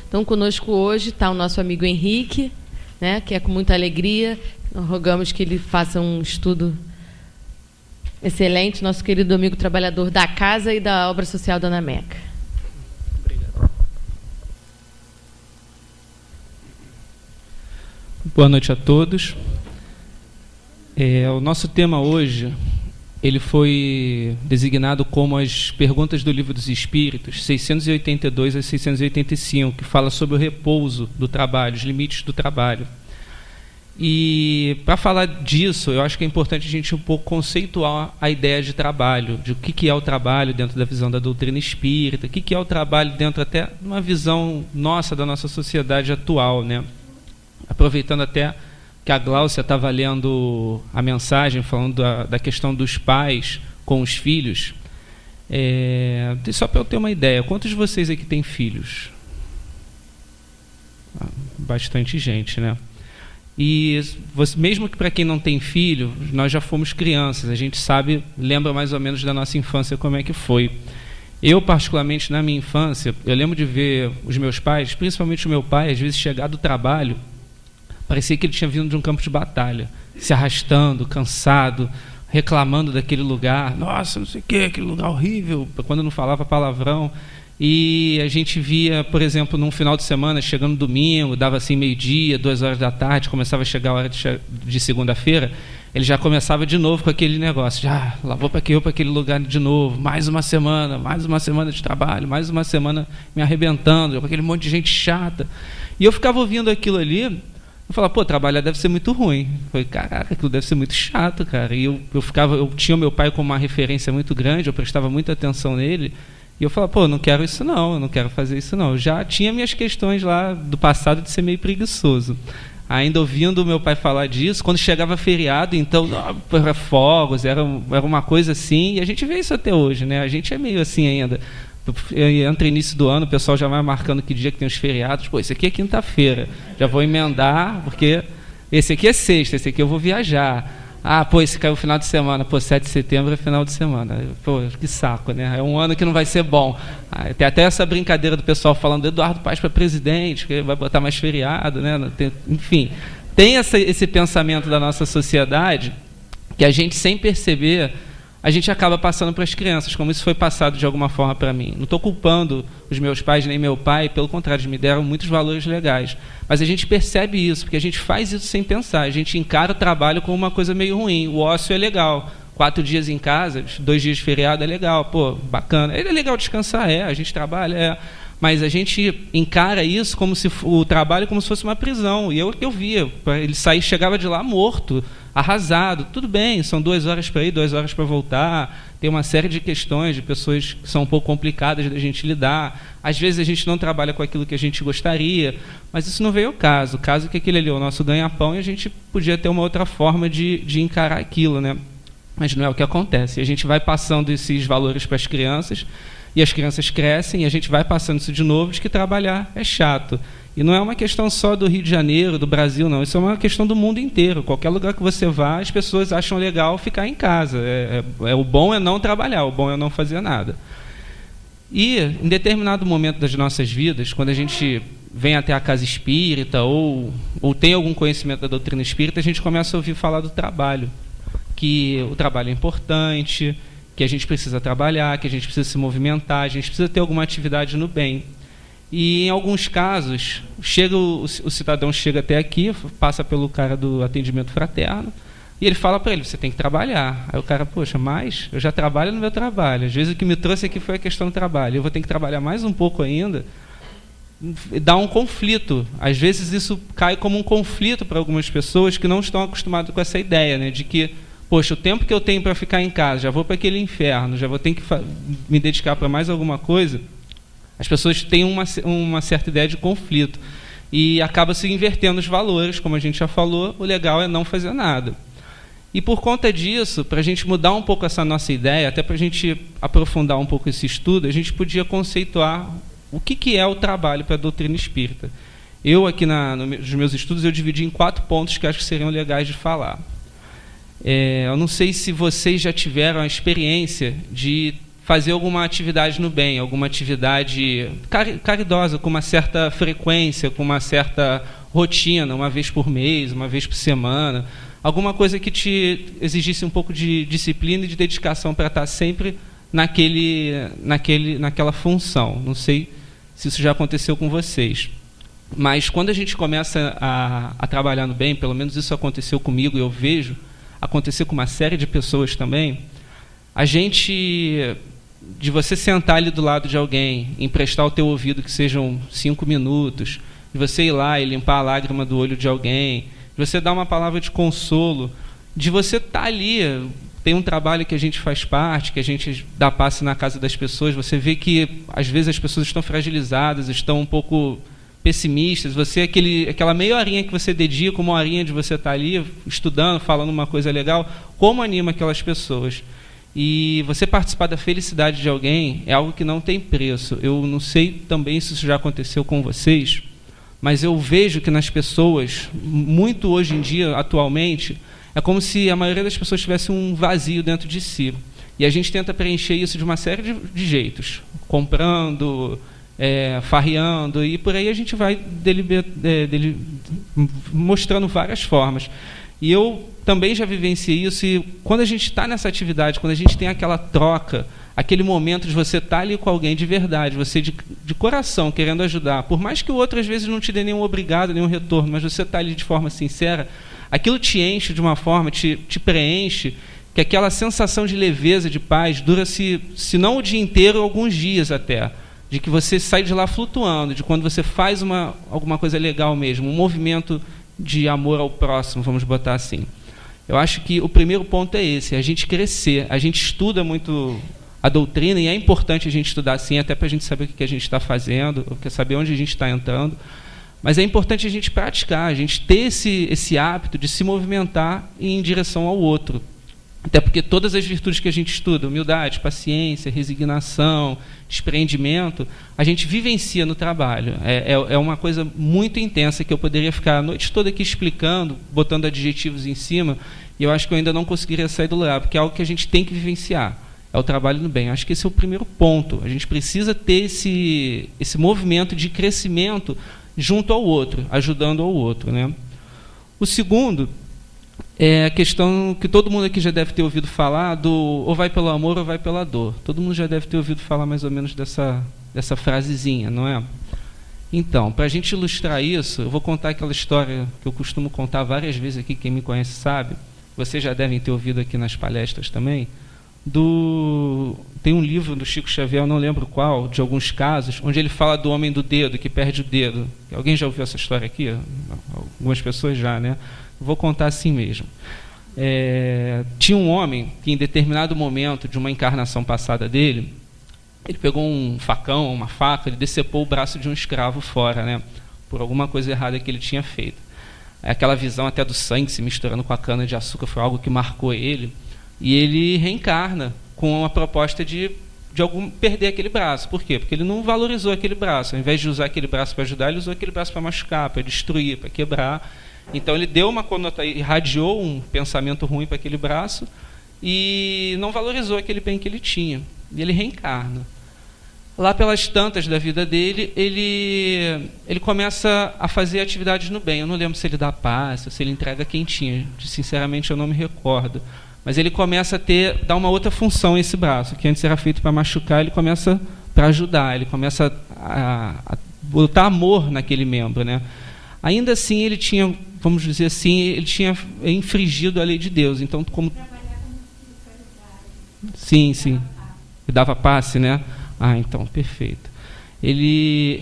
Então, conosco hoje está o nosso amigo Henrique, né, que é com muita alegria. Nós rogamos que ele faça um estudo excelente, nosso querido amigo trabalhador da casa e da obra social Dona Meca. Obrigado. Boa noite a todos. O nosso tema hoje, ele foi designado como as perguntas do Livro dos Espíritos, 682 a 685, que fala sobre o repouso do trabalho, os limites do trabalho. E para falar disso, eu acho que é importante a gente um pouco conceituar a ideia de trabalho, de o que é o trabalho dentro da visão da doutrina espírita, o que é o trabalho dentro até de uma visão nossa, da nossa sociedade atual, né? Aproveitando até que a Gláucia estava lendo a mensagem, falando da questão dos pais com os filhos, só para eu ter uma ideia, quantos de vocês aqui têm filhos? Bastante gente, né? E mesmo que para quem não tem filho, nós já fomos crianças, a gente sabe, lembra mais ou menos da nossa infância como é que foi. Eu, particularmente, na minha infância, eu lembro de ver os meus pais, principalmente o meu pai, às vezes chegar do trabalho, parecia que ele tinha vindo de um campo de batalha, se arrastando, cansado, reclamando daquele lugar. Nossa, não sei o que, aquele lugar horrível, quando não falava palavrão. E a gente via, por exemplo, num final de semana, chegando domingo, dava assim meio-dia, 2 horas da tarde, começava a chegar a hora de segunda-feira, ele já começava de novo com aquele negócio, já lá vou para aquele lugar de novo, mais uma semana de trabalho, mais uma semana me arrebentando, com aquele monte de gente chata. E eu ficava ouvindo aquilo ali, eu falava, pô, trabalhar deve ser muito ruim. Eu falei, caraca, aquilo deve ser muito chato, cara. E eu tinha o meu pai como uma referência muito grande, eu prestava muita atenção nele. E eu falava, pô, não quero isso não, eu não quero fazer isso não. Eu já tinha minhas questões lá do passado de ser meio preguiçoso. Ainda ouvindo o meu pai falar disso, quando chegava feriado, então, fogos, era uma coisa assim, e a gente vê isso até hoje, né? A gente é meio assim ainda. Entra início do ano, o pessoal já vai marcando que dia que tem os feriados. Pô, esse aqui é quinta-feira, já vou emendar, porque esse aqui é sexta, esse aqui eu vou viajar. Ah, pô, esse caiu final de semana. Pô, 7 de setembro é final de semana. Pô, que saco, né? É um ano que não vai ser bom. Tem até essa brincadeira do pessoal falando do Eduardo Paes para presidente, que vai botar mais feriado, né? Enfim, tem esse pensamento da nossa sociedade que a gente, sem perceber, a gente acaba passando para as crianças, como isso foi passado de alguma forma para mim. Não estou culpando os meus pais nem meu pai, pelo contrário, eles me deram muitos valores legais. Mas a gente percebe isso, porque a gente faz isso sem pensar. A gente encara o trabalho como uma coisa meio ruim. O ócio é legal. 4 dias em casa, 2 dias de feriado é legal. Pô, bacana. É legal descansar, a gente trabalha, mas a gente encara isso como se o trabalho como se fosse uma prisão. E eu via, ele chegava de lá morto, arrasado. Tudo bem, são 2 horas para ir, 2 horas para voltar. Tem uma série de questões de pessoas que são um pouco complicadas da gente lidar. Às vezes a gente não trabalha com aquilo que a gente gostaria, mas isso não veio ao caso. O caso é que aquele ali é o nosso ganha-pão e a gente podia ter uma outra forma de encarar aquilo, né? Mas não é o que acontece. A gente vai passando esses valores para as crianças e as crianças crescem e a gente vai passando isso de novo, de que trabalhar é chato. E não é uma questão só do Rio de Janeiro, do Brasil, não. Isso é uma questão do mundo inteiro. Qualquer lugar que você vá, as pessoas acham legal ficar em casa. O bom é não trabalhar, o bom é não fazer nada. E, em determinado momento das nossas vidas, quando a gente vem até a casa espírita ou tem algum conhecimento da doutrina espírita, a gente começa a ouvir falar do trabalho. Que o trabalho é importante, que a gente precisa trabalhar, que a gente precisa se movimentar, a gente precisa ter alguma atividade no bem. E, em alguns casos, o cidadão chega até aqui, passa pelo cara do atendimento fraterno, e ele fala para ele, você tem que trabalhar. Aí o cara, poxa, mas eu já trabalho no meu trabalho. Às vezes o que me trouxe aqui foi a questão do trabalho. Eu vou ter que trabalhar mais um pouco ainda. Dá um conflito. Às vezes isso cai como um conflito para algumas pessoas que não estão acostumadas com essa ideia, né, de que, poxa, o tempo que eu tenho para ficar em casa, já vou para aquele inferno, já vou ter que me dedicar para mais alguma coisa. As pessoas têm uma certa ideia de conflito e acaba se invertendo os valores, como a gente já falou, o legal é não fazer nada. E por conta disso, para a gente mudar um pouco essa nossa ideia, até para a gente aprofundar um pouco esse estudo, a gente podia conceituar o que é o trabalho para a doutrina espírita. Eu, aqui nos meus estudos, eu dividi em 4 pontos que acho que seriam legais de falar. Eu não sei se vocês já tiveram a experiência de fazer alguma atividade no bem, alguma atividade caridosa, com uma certa frequência, com uma certa rotina, uma vez por mês, uma vez por semana, alguma coisa que te exigisse um pouco de disciplina e de dedicação para estar sempre naquela função. Não sei se isso já aconteceu com vocês. Mas quando a gente começa a trabalhar no bem, pelo menos isso aconteceu comigo, eu vejo acontecer com uma série de pessoas também, de você sentar ali do lado de alguém, emprestar o teu ouvido, que sejam 5 minutos, de você ir lá e limpar a lágrima do olho de alguém, de você dar uma palavra de consolo, de você estar ali. Tem um trabalho que a gente faz parte, que a gente dá passe na casa das pessoas, você vê que às vezes as pessoas estão fragilizadas, estão um pouco pessimistas, aquela meia horinha que você dedica, uma horinha de você estar ali estudando, falando uma coisa legal, como anima aquelas pessoas. E você participar da felicidade de alguém é algo que não tem preço. Eu não sei também se isso já aconteceu com vocês, mas eu vejo que nas pessoas, muito hoje em dia, atualmente, é como se a maioria das pessoas tivesse um vazio dentro de si. E a gente tenta preencher isso de uma série de jeitos, comprando, farreando, e por aí a gente vai mostrando várias formas. E eu também já vivenciei isso, e quando a gente está nessa atividade, quando a gente tem aquela troca, aquele momento de você estar ali com alguém de verdade, você de coração querendo ajudar, por mais que o outro às vezes não te dê nenhum obrigado, nenhum retorno, mas você está ali de forma sincera, aquilo te enche de uma forma, te preenche, que aquela sensação de leveza, de paz, dura, se não o dia inteiro, alguns dias até, de que você sai de lá flutuando, de quando você faz alguma coisa legal mesmo, um movimento de amor ao próximo, vamos botar assim. Eu acho que o primeiro ponto é esse, a gente crescer. A gente estuda muito a doutrina, e é importante a gente estudar assim, até para a gente saber o que a gente está fazendo, saber onde a gente está entrando, mas é importante a gente praticar, a gente ter esse hábito de se movimentar em direção ao outro. Até porque todas as virtudes que a gente estuda, humildade, paciência, resignação, desprendimento, a gente vivencia no trabalho. É uma coisa muito intensa que eu poderia ficar a noite toda aqui explicando, botando adjetivos em cima, e eu acho que eu ainda não conseguiria sair do lugar, porque é algo que a gente tem que vivenciar. É o trabalho no bem. Eu acho que esse é o primeiro ponto. A gente precisa ter esse movimento de crescimento junto ao outro, ajudando ao outro, né? O segundo é a questão que todo mundo aqui já deve ter ouvido falar do ou vai pelo amor ou vai pela dor. Todo mundo já deve ter ouvido falar mais ou menos dessa frasezinha, não é? Então, para a gente ilustrar isso, eu vou contar aquela história que eu costumo contar várias vezes aqui, quem me conhece sabe, vocês já devem ter ouvido aqui nas palestras também, tem um livro do Chico Xavier, eu não lembro qual, de alguns casos, onde ele fala do homem do dedo, que perde o dedo. Alguém já ouviu essa história aqui? Algumas pessoas já, né? Vou contar assim mesmo. Tinha um homem que, em determinado momento de uma encarnação passada dele, ele pegou um facão, uma faca, ele decepou o braço de um escravo fora, né? Por alguma coisa errada que ele tinha feito. Aquela visão até do sangue se misturando com a cana de açúcar foi algo que marcou ele. E ele reencarna com a proposta de perder aquele braço. Por quê? Porque ele não valorizou aquele braço. Ao invés de usar aquele braço para ajudar, ele usou aquele braço para machucar, para destruir, para quebrar. Então ele deu uma conotação, irradiou um pensamento ruim para aquele braço e não valorizou aquele bem que ele tinha. E ele reencarna. Lá pelas tantas da vida dele, ele começa a fazer atividades no bem. Eu não lembro se ele dá passe, se ele entrega quentinha. Sinceramente, eu não me recordo. Mas ele começa a dar uma outra função a esse braço, que antes era feito para machucar, ele começa para ajudar, ele começa a botar amor naquele membro, né? Ainda assim, ele tinha, vamos dizer assim, ele tinha infringido a lei de Deus. Então, como... Sim. Ele dava passe, né? Então, perfeito.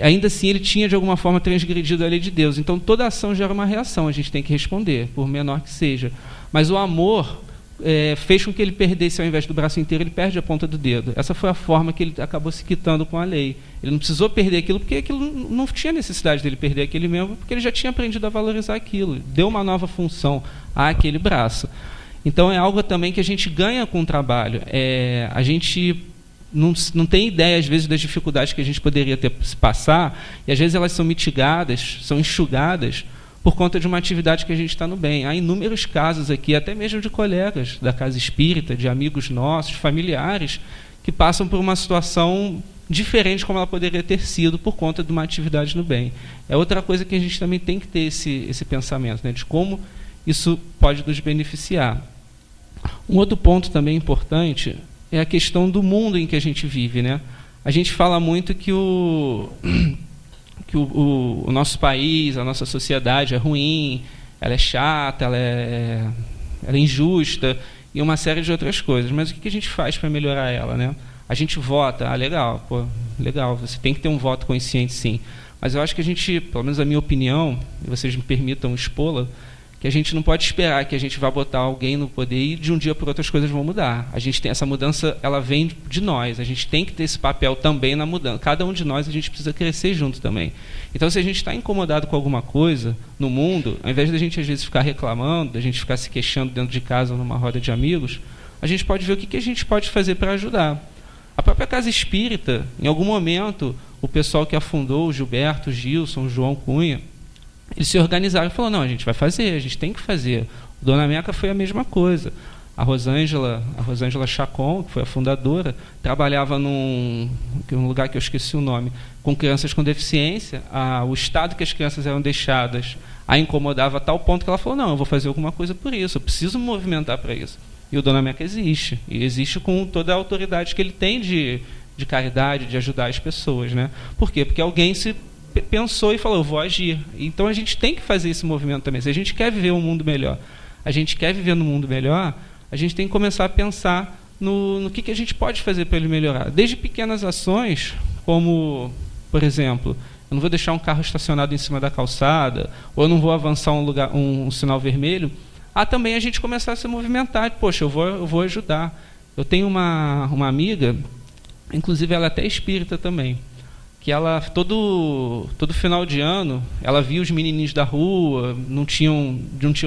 Ainda assim, ele tinha, de alguma forma, transgredido a lei de Deus. Então, toda ação gera uma reação, a gente tem que responder, por menor que seja. Mas o amor... fez com que ele perdesse, ao invés do braço inteiro, ele perde a ponta do dedo. Essa foi a forma que ele acabou se quitando com a lei. Ele não precisou perder aquilo, porque aquilo não tinha necessidade dele perder aquele membro, porque ele já tinha aprendido a valorizar aquilo. Deu uma nova função àquele braço. Então, é algo também que a gente ganha com o trabalho. A gente não tem ideia, às vezes, das dificuldades que a gente poderia ter se passar, e às vezes elas são mitigadas, são enxugadas, por conta de uma atividade que a gente está no bem. Há inúmeros casos aqui, até mesmo de colegas da casa espírita, de amigos nossos, familiares, que passam por uma situação diferente como ela poderia ter sido por conta de uma atividade no bem. É outra coisa que a gente também tem que ter esse pensamento, né, de como isso pode nos beneficiar. Um outro ponto também importante é a questão do mundo em que a gente vive, né? A gente fala muito que o nosso país, a nossa sociedade é ruim, ela é chata, ela é injusta e uma série de outras coisas. Mas o que a gente faz para melhorar ela, né? A gente vota, legal, legal, você tem que ter um voto consciente, sim. Mas eu acho que a gente, pelo menos a minha opinião, e vocês me permitam expô-la, que a gente não pode esperar que a gente vá botar alguém no poder e de um dia para outro as coisas vão mudar. A gente tem essa mudança, ela vem de nós. A gente tem que ter esse papel também na mudança. Cada um de nós, a gente precisa crescer junto também. Então, se a gente está incomodado com alguma coisa no mundo, ao invés da gente às vezes ficar reclamando, da gente ficar se queixando dentro de casa ou numa roda de amigos, a gente pode ver o que a gente pode fazer para ajudar. A própria Casa Espírita, em algum momento, o pessoal que afundou, o Gilberto, o Gilson, o João Cunha, eles se organizaram e falaram, não, a gente vai fazer, a gente tem que fazer. O Dona Meca foi a mesma coisa. A Rosângela Chacon, que foi a fundadora, trabalhava num lugar que eu esqueci o nome, com crianças com deficiência. O estado que as crianças eram deixadas a incomodava a tal ponto que ela falou, não, eu vou fazer alguma coisa por isso, eu preciso me movimentar para isso. E o Dona Meca existe. E existe com toda a autoridade que ele tem de caridade, de ajudar as pessoas, né? Por quê? Porque alguém se pensou e falou, eu vou agir. Então a gente tem que fazer esse movimento também. Se a gente quer viver um mundo melhor, a gente quer viver num mundo melhor, a gente tem que começar a pensar no que a gente pode fazer para ele melhorar. Desde pequenas ações, como, por exemplo, eu não vou deixar um carro estacionado em cima da calçada, ou eu não vou avançar um sinal vermelho, também a gente começar a se movimentar. Poxa, eu vou ajudar. Eu tenho uma amiga, inclusive ela é até espírita também, que ela, todo final de ano, ela via os menininhos da rua, não tinham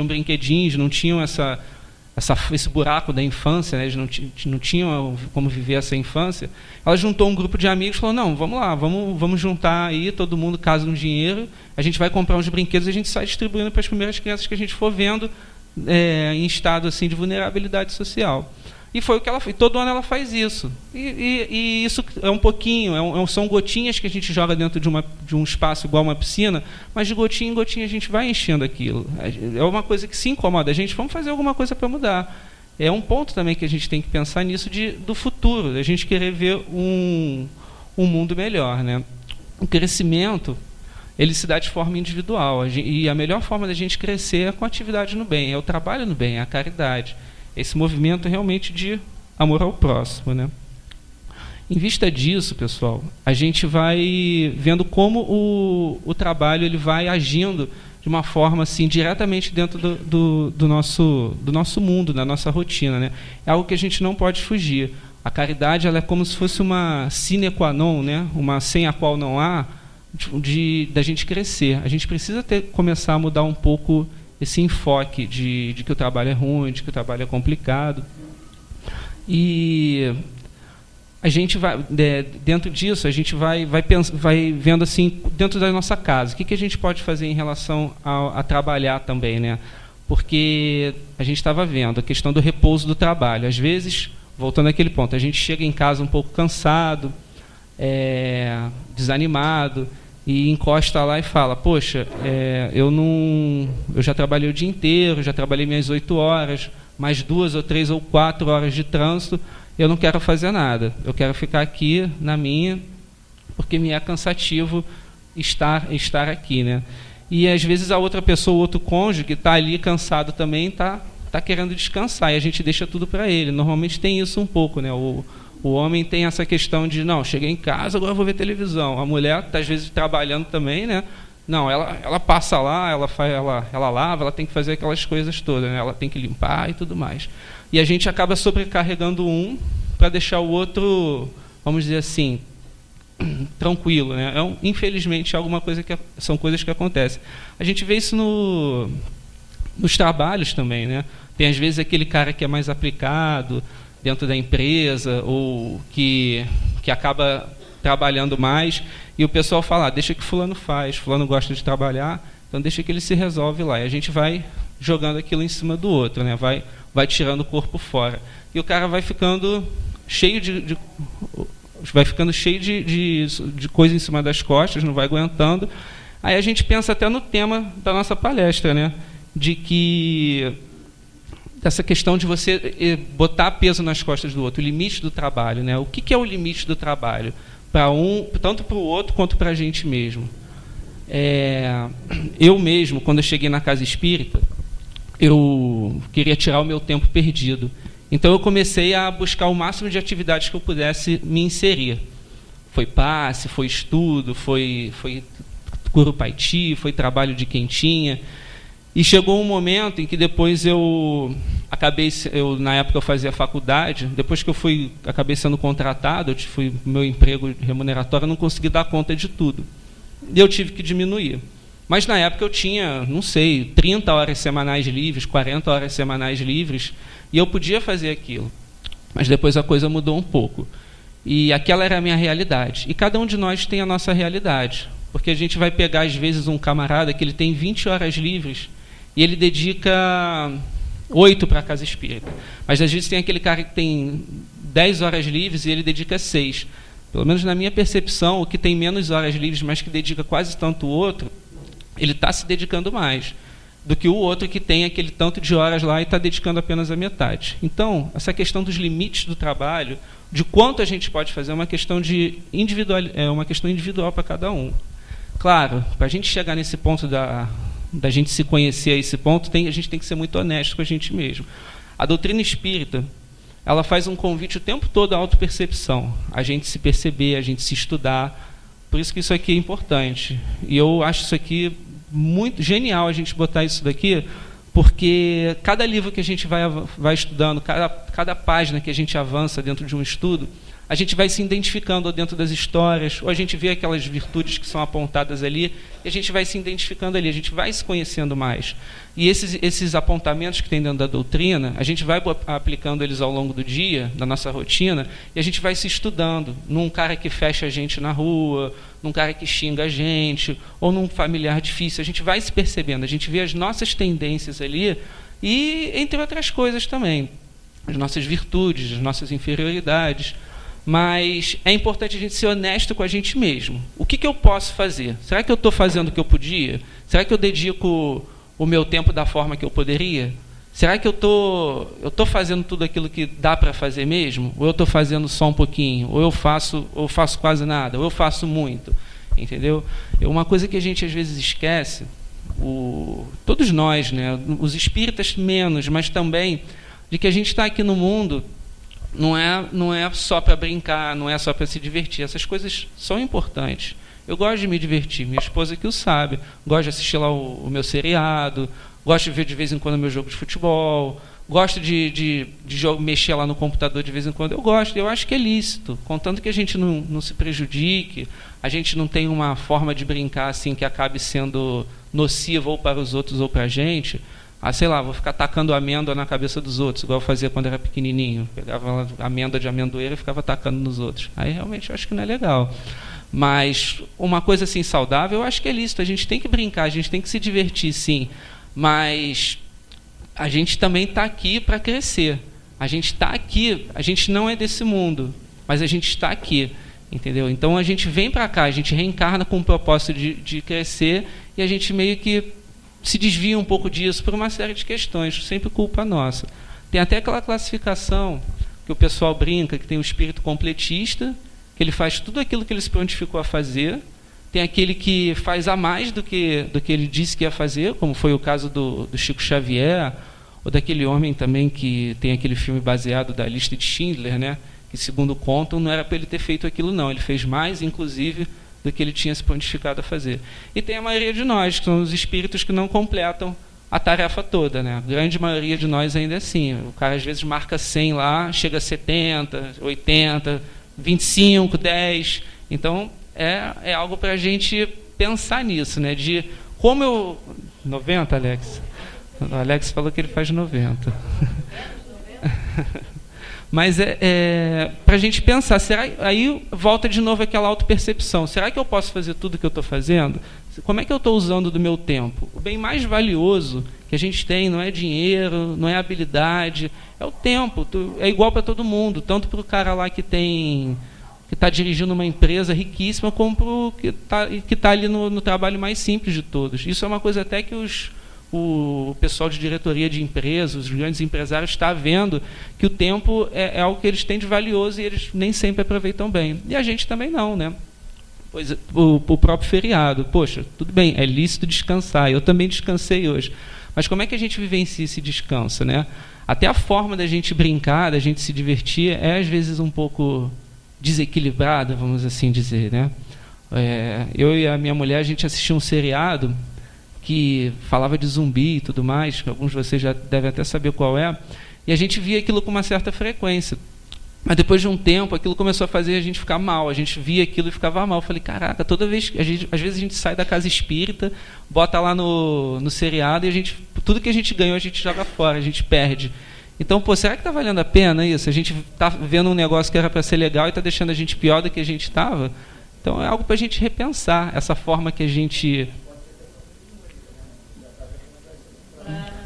brinquedinhos, não tinham esse buraco da infância, né? Eles não tinham como viver essa infância. Ela juntou um grupo de amigos e falou, não, vamos lá, vamos juntar aí, todo mundo casa um dinheiro, a gente vai comprar uns brinquedos e a gente sai distribuindo para as primeiras crianças que a gente for vendo em estado assim, de vulnerabilidade social. E foi o que ela fez. Todo ano ela faz isso. E isso é um pouquinho, são gotinhas que a gente joga dentro de um espaço igual uma piscina, mas de gotinha em gotinha a gente vai enchendo aquilo. É uma coisa que se incomoda a gente, vamos fazer alguma coisa para mudar. É um ponto também que a gente tem que pensar nisso do futuro, a gente querer ver um mundo melhor, né? O crescimento, ele se dá de forma individual. E a melhor forma da gente crescer é com a atividade no bem, é o trabalho no bem, é a caridade. Esse movimento realmente de amor ao próximo, né? Em vista disso, pessoal, a gente vai vendo como o trabalho ele vai agindo de uma forma assim, diretamente dentro do nosso mundo, da nossa rotina, né? É algo que a gente não pode fugir. A caridade ela é como se fosse uma sine qua non, né? Uma sem a qual não há, da gente crescer. A gente precisa começar a mudar um pouco esse enfoque de que o trabalho é ruim, de que o trabalho é complicado. E a gente vai, dentro disso, a gente vai vendo assim, dentro da nossa casa, o que a gente pode fazer em relação a trabalhar também, né? Porque a gente estava vendo a questão do repouso do trabalho. Às vezes, voltando àquele ponto, a gente chega em casa um pouco cansado, desanimado, e encosta lá e fala, poxa, eu já trabalhei o dia inteiro, já trabalhei minhas 8 horas, mais 2 ou 3 ou 4 horas de trânsito, eu não quero fazer nada, eu quero ficar aqui na minha, porque me é cansativo estar aqui, né? E às vezes a outra pessoa, o outro cônjuge, que está ali cansado também, está querendo descansar, e a gente deixa tudo para ele. Normalmente tem isso um pouco, né? O homem tem essa questão de, não, cheguei em casa, agora eu vou ver televisão. A mulher está, às vezes, trabalhando também, né? Não, ela passa lá, ela lava, ela tem que fazer aquelas coisas todas, né? Ela tem que limpar e tudo mais. E a gente acaba sobrecarregando um para deixar o outro, vamos dizer assim, tranquilo, né? Infelizmente, são coisas que acontecem. A gente vê isso nos trabalhos também, né? Tem, às vezes, aquele cara que é mais aplicado dentro da empresa, ou que acaba trabalhando mais, e o pessoal fala, deixa que fulano faz, fulano gosta de trabalhar, então deixa que ele se resolve lá. E a gente vai jogando aquilo em cima do outro, né? Vai tirando o corpo fora. E o cara vai ficando cheio vai ficando cheio de coisa em cima das costas, não vai aguentando. Aí a gente pensa até no tema da nossa palestra, né? De que essa questão de você botar peso nas costas do outro, o limite do trabalho, né? O que é o limite do trabalho para tanto para o outro quanto para a gente mesmo? Eu mesmo, quando eu cheguei na casa espírita, eu queria tirar o meu tempo perdido. Então eu comecei a buscar o máximo de atividades que eu pudesse me inserir. Foi passe, foi estudo, foi curupaiti, foi trabalho de quentinha. E chegou um momento em que depois na época eu fazia faculdade, depois que acabei sendo contratado, meu emprego remuneratório, eu não consegui dar conta de tudo. E eu tive que diminuir. Mas na época eu tinha, não sei, 30 horas semanais livres, 40 horas semanais livres, e eu podia fazer aquilo. Mas depois a coisa mudou um pouco. E aquela era a minha realidade. E cada um de nós tem a nossa realidade. Porque a gente vai pegar, às vezes, um camarada que ele tem 20 horas livres e ele dedica 8 para a casa espírita. Mas às vezes tem aquele cara que tem 10 horas livres e ele dedica 6. Pelo menos na minha percepção, o que tem menos horas livres, mas que dedica quase tanto o outro, ele está se dedicando mais do que o outro que tem aquele tanto de horas lá e está dedicando apenas a metade. Então, essa questão dos limites do trabalho, de quanto a gente pode fazer, é uma questão individual para cada um. Claro, para a gente chegar nesse ponto da gente se conhecer a esse ponto, a gente tem que ser muito honesto com a gente mesmo. A doutrina espírita, ela faz um convite o tempo todo à autopercepção, a gente se perceber, a gente se estudar. Por isso que isso aqui é importante. E eu acho isso aqui muito genial, a gente botar isso daqui, porque cada livro que a gente vai estudando, cada página que a gente avança dentro de um estudo, a gente vai se identificando dentro das histórias, ou a gente vê aquelas virtudes que são apontadas ali, e a gente vai se identificando ali, a gente vai se conhecendo mais. E esses apontamentos que tem dentro da doutrina, a gente vai aplicando eles ao longo do dia, da nossa rotina, e a gente vai se estudando num cara que fecha a gente na rua, num cara que xinga a gente, ou num familiar difícil. A gente vai se percebendo, a gente vê as nossas tendências ali, e entre outras coisas também, as nossas virtudes, as nossas inferioridades. Mas é importante a gente ser honesto com a gente mesmo. O que eu posso fazer? Será que eu estou fazendo o que eu podia? Será que eu dedico o meu tempo da forma que eu poderia? Será que eu tô fazendo tudo aquilo que dá para fazer mesmo? Ou eu estou fazendo só um pouquinho? Ou eu faço quase nada? Ou eu faço muito? Entendeu? Uma coisa que a gente às vezes esquece, todos nós, né? Os espíritas menos, mas também de que a gente está aqui no mundo. Não é só para brincar, não é só para se divertir. Essas coisas são importantes. Eu gosto de me divertir, minha esposa que o sabe. Gosto de assistir lá o meu seriado, gosto de ver de vez em quando o meu jogo de futebol, gosto de mexer lá no computador de vez em quando. Eu acho que é lícito, contanto que a gente não se prejudique, a gente não tem uma forma de brincar assim que acabe sendo nociva ou para os outros ou para a gente. Sei lá, vou ficar tacando amêndoa na cabeça dos outros, igual eu fazia quando era pequenininho. Pegava amêndoa de amendoeira e ficava tacando nos outros. Aí realmente eu acho que não é legal. Mas uma coisa assim saudável, eu acho que é lícito. A gente tem que brincar, a gente tem que se divertir, sim. Mas a gente também está aqui para crescer. A gente está aqui, a gente não é desse mundo, mas a gente está aqui. Entendeu? Então a gente vem para cá, a gente reencarna com o propósito de crescer e a gente meio que se desvia um pouco disso por uma série de questões, sempre culpa nossa. Tem até aquela classificação que o pessoal brinca, que tem o espírito completista, que ele faz tudo aquilo que ele se prontificou a fazer, tem aquele que faz a mais do que ele disse que ia fazer, como foi o caso do Chico Xavier, ou daquele homem também que tem aquele filme baseado da lista de Schindler, né? Que segundo contam não era para ele ter feito aquilo não, ele fez mais inclusive do que ele tinha se prontificado a fazer. E tem a maioria de nós, que são os espíritos que não completam a tarefa toda, né? A grande maioria de nós ainda é assim. O cara às vezes marca 100 lá, chega a 70, 80, 25, 10. Então é algo para a gente pensar nisso, né? De como eu... 90, Alex? O Alex falou que ele faz 90. Mas para a gente pensar, aí volta de novo aquela autopercepção. Será que eu posso fazer tudo o que eu estou fazendo? Como é que eu estou usando do meu tempo? O bem mais valioso que a gente tem não é dinheiro, não é habilidade, é o tempo. É igual para todo mundo, tanto para o cara lá que está dirigindo uma empresa riquíssima, como para o que tá ali no trabalho mais simples de todos. Isso é uma coisa até que o pessoal de diretoria de empresas, os grandes empresários, está vendo que o tempo é algo que eles têm de valioso e eles nem sempre aproveitam bem. E a gente também não, né? Pois o próprio feriado, poxa, tudo bem, é lícito descansar, eu também descansei hoje, mas como é que a gente vivencia esse descanso, né? Até a forma da gente brincar, da gente se divertir, é às vezes um pouco desequilibrada, vamos assim dizer, né? Eu e a minha mulher, a gente assistiu um seriado que falava de zumbi e tudo mais, que alguns de vocês já devem até saber qual é, e a gente via aquilo com uma certa frequência. Mas depois de um tempo, aquilo começou a fazer a gente ficar mal. A gente via aquilo e ficava mal. Eu falei, caraca, toda vez às vezes a gente sai da casa espírita, bota lá no seriado e tudo que a gente ganhou a gente joga fora, a gente perde. Então, será que está valendo a pena isso? A gente está vendo um negócio que era para ser legal e está deixando a gente pior do que a gente estava? Então, é algo para a gente repensar, essa forma que a gente...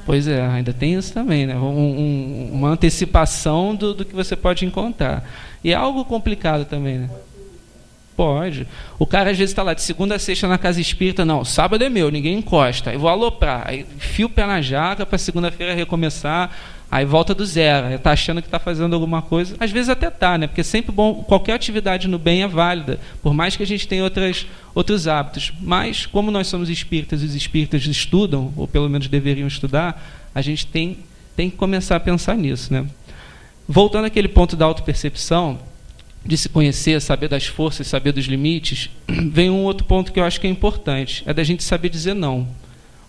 Pois é, ainda tem isso também, né? Uma antecipação do que você pode encontrar. E é algo complicado também, né? Pode. O cara às vezes está lá de segunda a sexta na casa espírita, não, sábado é meu, ninguém encosta. Aí vou aloprar, aí fio o pé na jaca para segunda-feira recomeçar, aí volta do zero, aí está achando que está fazendo alguma coisa. Às vezes até está, né? Porque é sempre bom, qualquer atividade no bem é válida, por mais que a gente tenha outros hábitos. Mas, como nós somos espíritas e os espíritas estudam, ou pelo menos deveriam estudar, a gente tem que começar a pensar nisso, né? Voltando àquele ponto da autopercepção, de se conhecer, saber das forças, saber dos limites, vem um outro ponto que eu acho que é importante, é da gente saber dizer não.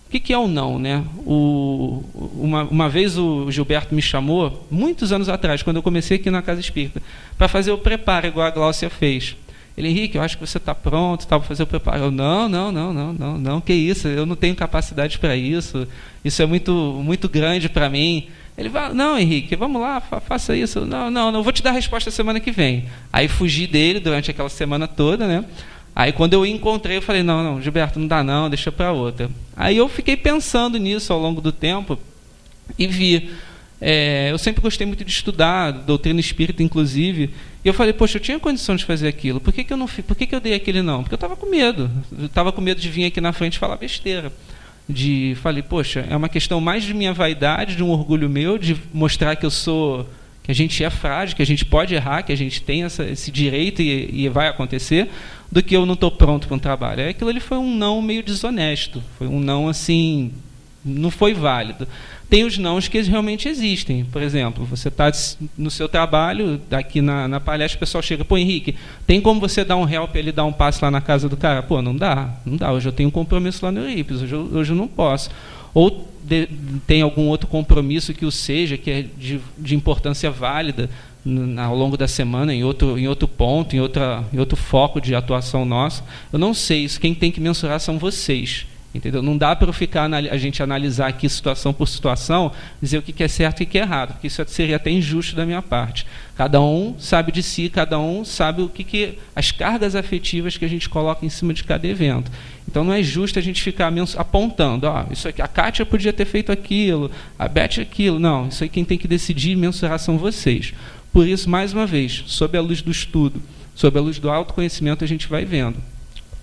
O que é o não, né? Uma vez o Gilberto me chamou, muitos anos atrás, quando eu comecei aqui na Casa Espírita, para fazer o preparo, igual a Gláucia fez. Ele, Henrique, eu acho que você está pronto para fazer o preparo. Eu, não, que isso, eu não tenho capacidade para isso, isso é muito grande para mim. Ele vai, não, Henrique, vamos lá, faça isso. Não, eu vou te dar a resposta semana que vem. Aí fugi dele durante aquela semana toda, né? Aí quando eu encontrei, eu falei, não, Gilberto, não dá não, deixa para outra. Aí eu fiquei pensando nisso ao longo do tempo e vi. Eu sempre gostei muito de estudar, doutrina espírita, inclusive, e eu falei, poxa, eu tinha condição de fazer aquilo, por que eu dei aquele não? Porque eu estava com medo. Eu estava com medo de vir aqui na frente e falar besteira. Falei, poxa, é uma questão mais de minha vaidade, de um orgulho meu, de mostrar que que a gente é frágil, que a gente pode errar, que a gente tem esse direito e vai acontecer, do que eu não estou pronto para um trabalho. Aquilo ali foi um não meio desonesto, foi um não assim, não foi válido. Tem os nãos que realmente existem. Por exemplo, você está no seu trabalho, aqui na palestra, o pessoal chega, pô, Henrique, tem como você dar um help ali, dar um passe lá na casa do cara? Pô, não dá, hoje eu tenho um compromisso lá no Eurípides, hoje eu não posso. Ou tem algum outro compromisso que que é de importância válida ao longo da semana, em outro ponto, em outro foco de atuação nosso. Eu não sei, isso quem tem que mensurar são vocês. Entendeu? Não dá para a gente analisar aqui situação por situação, dizer o que é certo e o que é errado, porque isso seria até injusto da minha parte. Cada um sabe de si, cada um sabe as cargas afetivas que a gente coloca em cima de cada evento. Então não é justo a gente ficar apontando, isso aqui, a Kátia podia ter feito aquilo, a Beth aquilo. Não, isso aí quem tem que decidir e mensurar são vocês. Por isso, mais uma vez, sob a luz do estudo, sob a luz do autoconhecimento, a gente vai vendo.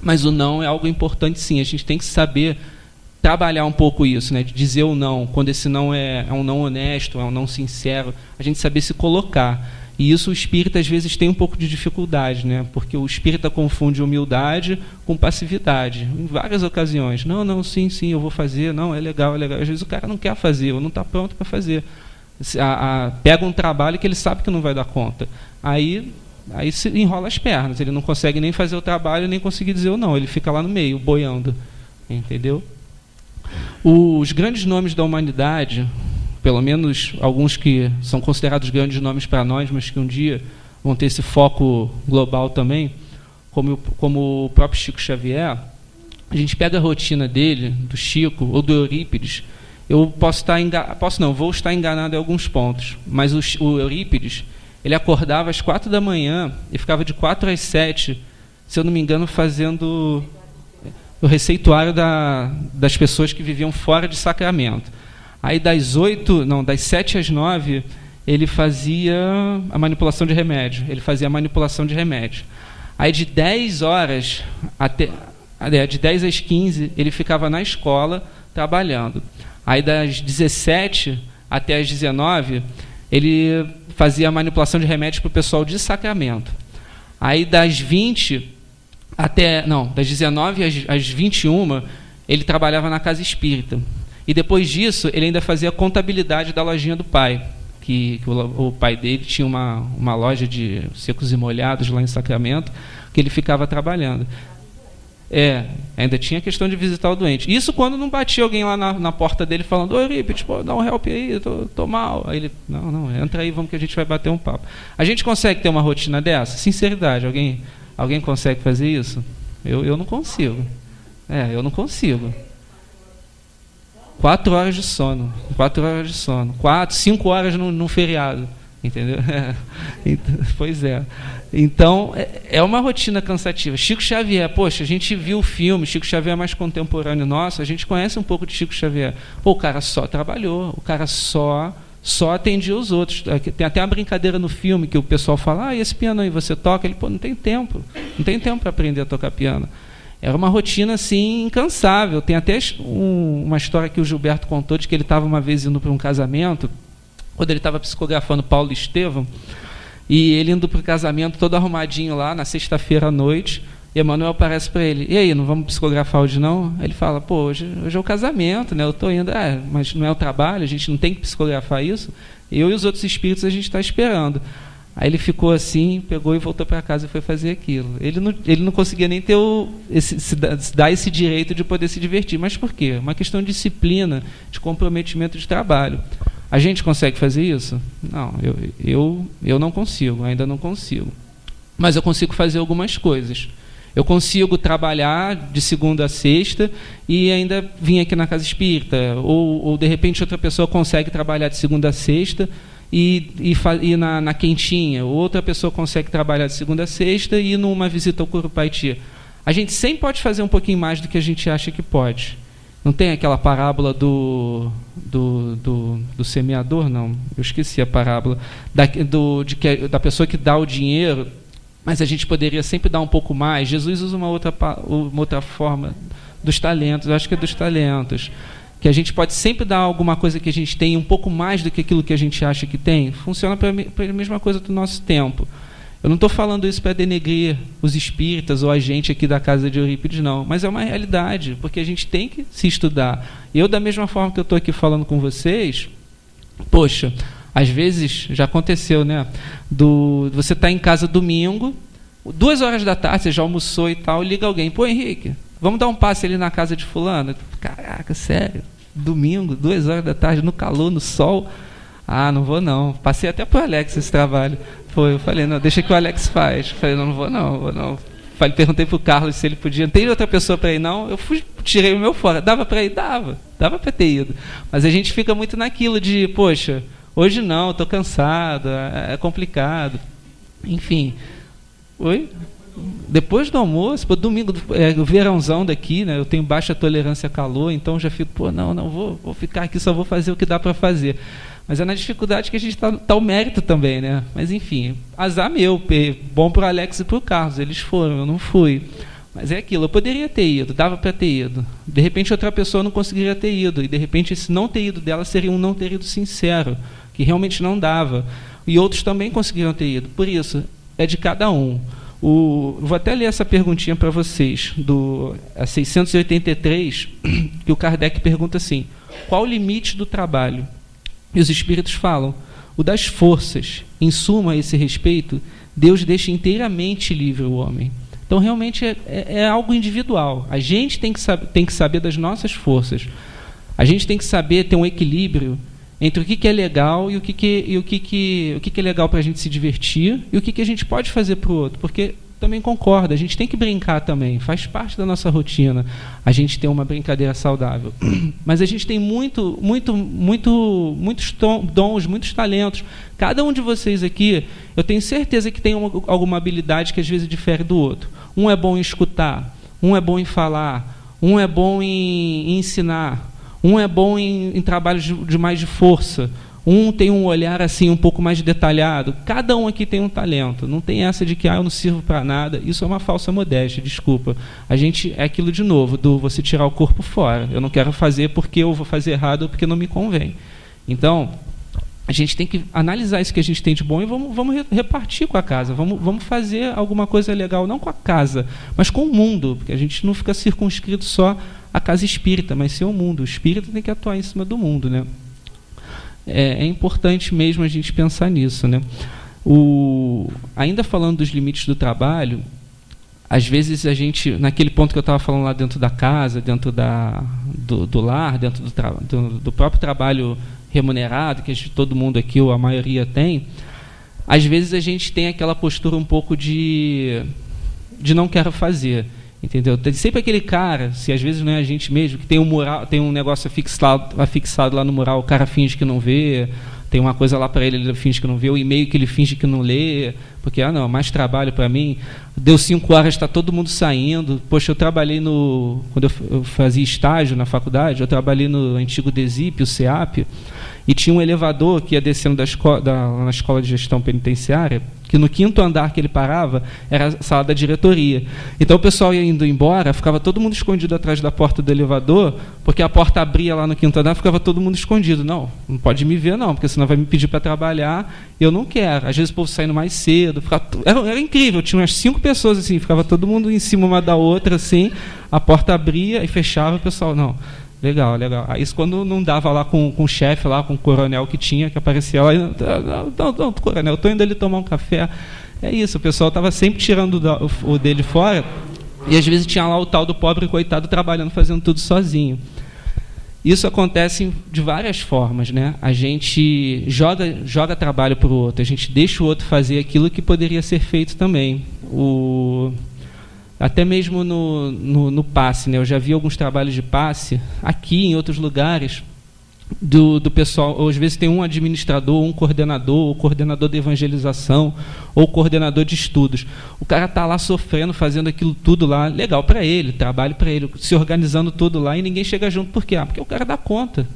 Mas o não é algo importante, sim. A gente tem que saber trabalhar um pouco isso, né? De dizer o não, quando esse não é um não honesto, é um não sincero, a gente saber se colocar. E isso o espírita, às vezes, tem um pouco de dificuldade, né? Porque o espírita confunde humildade com passividade, em várias ocasiões. Não, sim, eu vou fazer, não, é legal. Às vezes o cara não quer fazer, ou não está pronto para fazer. Pega um trabalho que ele sabe que não vai dar conta. Aí se enrola as pernas, ele não consegue nem fazer o trabalho, nem conseguir dizer o não, ele fica lá no meio, boiando, entendeu? Os grandes nomes da humanidade, pelo menos alguns que são considerados grandes nomes para nós, mas que um dia vão ter esse foco global também, como o próprio Chico Xavier, a gente pega a rotina dele, do Chico ou do Eurípides. Eu vou estar enganado em alguns pontos, mas o Eurípides, ele acordava às 4 da manhã e ficava de 4 às 7, se eu não me engano, fazendo o receituário das pessoas que viviam fora de Sacramento. Aí das 7 às 9, ele fazia a manipulação de remédio. Aí de 10 horas de 10 às 15, ele ficava na escola trabalhando. Aí das 17 até às 19, ele fazia a manipulação de remédios para o pessoal de Sacramento. Aí das 19 às 21, ele trabalhava na casa espírita. E depois disso, ele ainda fazia a contabilidade da lojinha do pai, que o pai dele tinha uma loja de secos e molhados lá em Sacramento, que ele ficava trabalhando. Ainda tinha a questão de visitar o doente. Isso quando não batia alguém lá na porta dele falando: "Ô, Eurípides, dá um help aí, tô mal". Aí ele: não, entra aí, vamos que a gente vai bater um papo. A gente consegue ter uma rotina dessa? Sinceridade, alguém consegue fazer isso? Eu não consigo. Eu não consigo. 4 horas de sono. 4, 5 horas no feriado. Entendeu? Pois é. Então, é uma rotina cansativa. Chico Xavier, poxa, a gente viu o filme, Chico Xavier é mais contemporâneo nosso, a gente conhece um pouco de Chico Xavier. O cara só trabalhou, o cara só atendia os outros. Tem até uma brincadeira no filme que o pessoal fala: "E esse piano aí você toca?" Ele: "Não tem tempo para aprender a tocar piano." Era uma rotina assim incansável. Tem até uma história que o Gilberto contou de que ele estava uma vez indo para um casamento, quando ele estava psicografando Paulo e Estevão, e ele indo para o casamento todo arrumadinho lá, na sexta-feira à noite, e Emmanuel aparece para ele: "E aí, não vamos psicografar hoje não?" Ele fala: "Pô, hoje é o casamento, né? Eu estou indo." "Mas não é o trabalho, a gente não tem que psicografar isso? Eu e os outros espíritos a gente está esperando." Aí ele ficou assim, pegou e voltou para casa e foi fazer aquilo. Ele não conseguia nem ter dar esse direito de poder se divertir. Mas por quê? Uma questão de disciplina, de comprometimento de trabalho. A gente consegue fazer isso? Não, eu não consigo, ainda não consigo. Mas eu consigo fazer algumas coisas. Eu consigo trabalhar de segunda a sexta e ainda vir aqui na casa espírita. Ou de repente outra pessoa consegue trabalhar de segunda a sexta e na quentinha. Outra pessoa consegue trabalhar de segunda a sexta e ir numa visita ao Curupaiti. A gente sempre pode fazer um pouquinho mais do que a gente acha que pode. Não tem aquela parábola do semeador? Não, eu esqueci a parábola. Da pessoa que dá o dinheiro, mas a gente poderia sempre dar um pouco mais. Jesus usa uma outra forma dos talentos, eu acho que é dos talentos. Que a gente pode sempre dar alguma coisa que a gente tem um pouco mais do que aquilo que a gente acha que tem. Funciona para a mesma coisa do nosso tempo. Eu não estou falando isso para denegrir os espíritas ou a gente aqui da casa de Eurípides, não. Mas é uma realidade, porque a gente tem que se estudar. Eu, da mesma forma que eu estou aqui falando com vocês, poxa, às vezes já aconteceu, né? Você está em casa domingo, 2 horas da tarde, você já almoçou e tal, liga alguém: "Pô, Henrique, vamos dar um passe ali na casa de fulano?" Caraca, sério? Domingo, 2 horas da tarde, no calor, no sol? Não vou não. Passei até para o Alex esse trabalho. Eu falei: "Não, deixa que o Alex faz." Falei: "Não vou não. Perguntei para o Carlos se ele podia. Não tem outra pessoa para ir, não?" Eu tirei o meu fora. Dava para ir? Dava para ter ido. Mas a gente fica muito naquilo de: poxa, hoje não, estou cansado, é complicado. Enfim. Oi? Depois do almoço, domingo, o verãozão daqui, né? Eu tenho baixa tolerância a calor, então já fico: não vou ficar aqui, só vou fazer o que dá para fazer. Mas é na dificuldade que a gente está o mérito também, né? Mas enfim, azar meu, bom para o Alex e para o Carlos, eles foram, eu não fui. Mas é aquilo, eu poderia ter ido, dava para ter ido. De repente outra pessoa não conseguiria ter ido, e de repente esse não ter ido dela seria um não ter ido sincero, que realmente não dava. E outros também conseguiriam ter ido. Por isso, é de cada um. Vou até ler essa perguntinha para vocês, a 683, que o Kardec pergunta assim: qual o limite do trabalho? E os espíritos falam: o das forças. Em suma, a esse respeito, Deus deixa inteiramente livre o homem. Então, realmente, é algo individual. A gente tem que saber das nossas forças. A gente tem que saber ter um equilíbrio entre o que é legal e o que é legal para a gente se divertir e o que a gente pode fazer para o outro. Porque também concordo, a gente tem que brincar também, faz parte da nossa rotina a gente ter uma brincadeira saudável. Mas a gente tem muitos dons, muitos talentos. Cada um de vocês aqui, eu tenho certeza que tem alguma habilidade que às vezes difere do outro. Um é bom em escutar, um é bom em falar, um é bom em ensinar, um é bom em trabalhos de mais de força, um tem um olhar assim um pouco mais detalhado. Cada um aqui tem um talento. Não tem essa de que eu não sirvo para nada. Isso é uma falsa modéstia, desculpa. A gente é aquilo de novo, do você tirar o corpo fora. Eu não quero fazer porque eu vou fazer errado ou porque não me convém. Então, a gente tem que analisar isso que a gente tem de bom e vamos repartir com a casa. Vamos fazer alguma coisa legal, não com a casa, mas com o mundo, porque a gente não fica circunscrito só à casa espírita, mas sim ao mundo. O espírito tem que atuar em cima do mundo, né? É importante mesmo a gente pensar nisso, né? Ainda falando dos limites do trabalho, às vezes a gente, naquele ponto que eu estava falando lá dentro da casa, dentro do lar, dentro do próprio trabalho remunerado, que todo mundo aqui, ou a maioria tem, às vezes a gente tem aquela postura um pouco de não quero fazer. Entendeu? Tem sempre aquele cara, se às vezes não é a gente mesmo, que tem um mural, tem um negócio afixado lá no mural, o cara finge que não vê, tem uma coisa lá para ele finge que não vê, o e-mail que ele finge que não lê, porque, não, mais trabalho para mim, deu 5 horas, está todo mundo saindo. Poxa, eu trabalhei quando eu fazia estágio na faculdade, eu trabalhei no antigo DESIP, o CEAP, e tinha um elevador que ia descendo na escola de gestão penitenciária, que no 5º andar que ele parava era a sala da diretoria. Então o pessoal ia indo embora, ficava todo mundo escondido atrás da porta do elevador, porque a porta abria lá no 5º andar, ficava todo mundo escondido. Não pode me ver não, porque senão vai me pedir para trabalhar, eu não quero. Às vezes o povo saindo mais cedo, era incrível, tinha umas 5 pessoas assim, ficava todo mundo em cima uma da outra, assim, a porta abria e fechava, o pessoal, não... Legal. Aí isso quando não dava lá com o chefe, lá com o coronel que tinha, que aparecia lá, não, coronel, estou indo ali tomar um café. É isso, o pessoal estava sempre tirando o dele fora, e às vezes tinha lá o tal do pobre coitado trabalhando, fazendo tudo sozinho. Isso acontece de várias formas, né? A gente joga trabalho para o outro, a gente deixa o outro fazer aquilo que poderia ser feito também. Até mesmo no passe, né? Eu já vi alguns trabalhos de passe aqui em outros lugares do pessoal, ou às vezes tem um administrador, um coordenador, ou coordenador de evangelização, ou coordenador de estudos. O cara está lá sofrendo, fazendo aquilo tudo lá, legal para ele, trabalho para ele, se organizando tudo lá, e ninguém chega junto. Por quê? Porque o cara dá conta.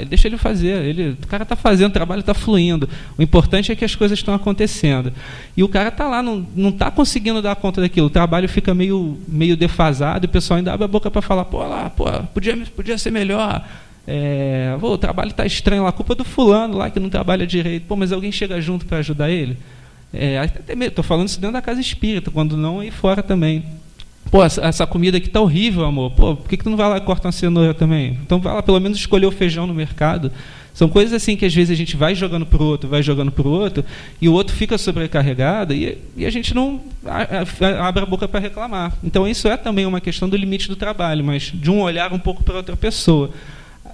Deixa ele fazer, o cara está fazendo, o trabalho está fluindo. O importante é que as coisas estão acontecendo. E o cara está lá, não está conseguindo dar conta daquilo. O trabalho fica meio defasado, e o pessoal ainda abre a boca para falar, podia ser melhor. O trabalho está estranho lá, a culpa é do fulano lá que não trabalha direito. Mas alguém chega junto para ajudar ele? Estou falando isso dentro da casa espírita, quando não, aí fora também. Essa comida aqui está horrível, amor. Por que tu não vai lá e corta uma cenoura também? Então vai lá, pelo menos escolher o feijão no mercado. São coisas assim que às vezes a gente vai jogando para o outro, e o outro fica sobrecarregado, e a gente não abre a boca para reclamar. Então isso é também uma questão do limite do trabalho, mas de um olhar um pouco para outra pessoa.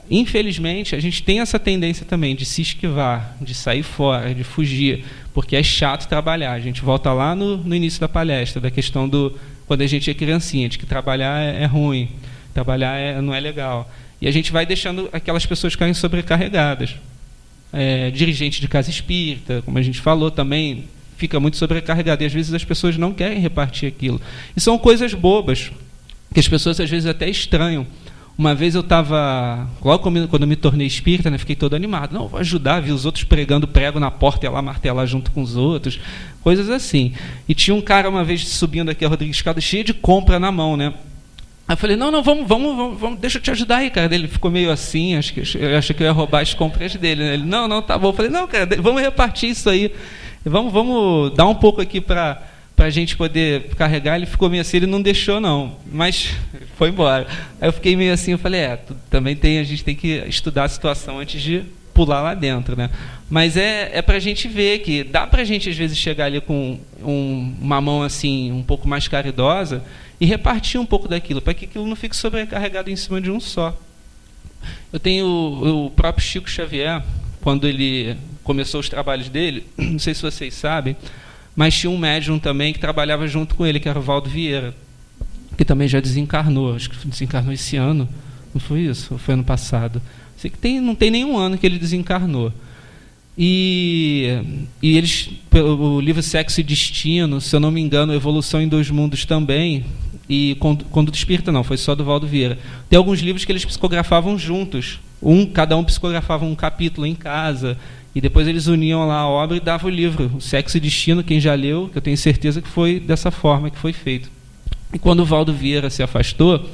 Infelizmente, a gente tem essa tendência também de se esquivar, de sair fora, de fugir, porque é chato trabalhar. A gente volta lá no início da palestra, da questão quando a gente é criancinha, de que trabalhar é ruim, trabalhar não é legal. E a gente vai deixando aquelas pessoas ficarem sobrecarregadas. Dirigente de casa espírita, como a gente falou também, fica muito sobrecarregado, e às vezes as pessoas não querem repartir aquilo. E são coisas bobas, que as pessoas às vezes até estranham. Uma vez eu estava, logo quando eu me tornei espírita, né, fiquei todo animado. Não, vou ajudar, vi os outros pregando prego na porta, ia lá martelar junto com os outros, coisas assim. E tinha um cara uma vez subindo aqui a Rodrigues Caldas, cheio de compra na mão, né? Aí eu falei, não, vamos, deixa eu te ajudar aí, cara. Ele ficou meio assim, acho que eu ia roubar as compras dele, né? Ele, não, tá bom. Eu falei, não, cara, vamos repartir isso aí. Vamos dar um pouco aqui para a gente poder carregar. Ele ficou meio assim, ele não deixou não, mas foi embora. Aí eu fiquei meio assim, eu falei, também a gente tem que estudar a situação antes de pular lá dentro, né? Mas é para a gente ver que dá para a gente às vezes chegar ali com uma mão assim um pouco mais caridosa e repartir um pouco daquilo, para que aquilo não fique sobrecarregado em cima de um só. Eu tenho o próprio Chico Xavier, quando ele começou os trabalhos dele, não sei se vocês sabem, mas tinha um médium também que trabalhava junto com ele, que era o Valdo Vieira, que também já desencarnou, acho que desencarnou esse ano, não foi isso? Ou foi ano passado? Sei que não tem nenhum ano que ele desencarnou. E eles, o livro Sexo e Destino, se eu não me engano, Evolução em Dois Mundos também, e Conduta Espírita não, foi só do Valdo Vieira. Tem alguns livros que eles psicografavam juntos. Cada um psicografava um capítulo em casa, e depois eles uniam lá a obra e davam o livro. O Sexo e Destino, quem já leu, que eu tenho certeza que foi dessa forma que foi feito. E quando o Valdo Vieira se afastou,